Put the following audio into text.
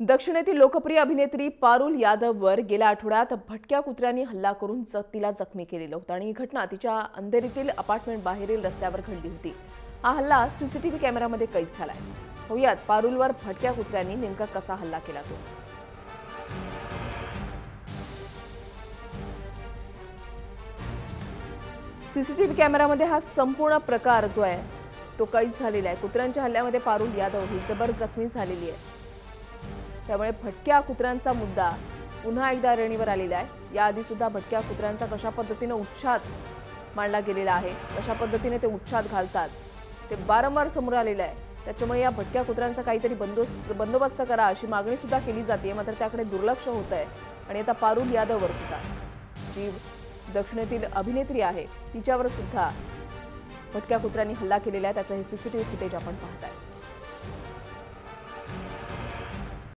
दक्षिणेतील लोकप्रिय अभिनेत्री पारुल यादववर गेल्या आठवड्यात भटक्या कुत्र्यांनी हल्ला करून तिला जखमी केलेलं होतं आणि ही घटना तिच्या अंधेरीतील अपार्टमेंट बाहेरील रस्त्यावर घडली होती। हा हल्ला सीसीटीव्ही कॅमेऱ्यामध्ये कैद झालाय। होऊयात पारुलवर भटक्या कुत्र्यांनी नेमका कसा हल्ला केला तो। सीसीटीव्ही कॅमेऱ्यामध्ये हा संपूर्ण प्रकार जो आहे तो कैद झालेला आहे। कुत्र्यांच्या हल्ल्यामध्ये पारुल यादव ही जबर जखमी झालेली आहे। त्यामुळे भटक्या कुत्र्यांचा मुद्दा पुन्हा एकदा ऐरणीवर आलेला आहे। याआधी सुद्धा भटक्या कुत्र्यांचा कशा पद्धतीने उच्छाद मांडला गेलेला आहे, कशा पद्धतीने ते उच्छाद घालतात ते वारंवार समोर आलेलं आहे। त्याच्यामुळे या भटक्या कुत्र्यांचा काहीतरी बंदोबस्त करा अशी मागणी सुद्धा केली जाते, मात्र त्याकडे दुर्लक्ष होत आहे। आणि आता पारुल यादववर सुद्धा जी दक्षिणेतील अभिनेत्री आहे तिच्यावर सुद्धा भटक्या कुत्र्यांनी हल्ला केलेला आहे। त्याचं हे सीसीटीव्ही फुटेज आपण पाहताय।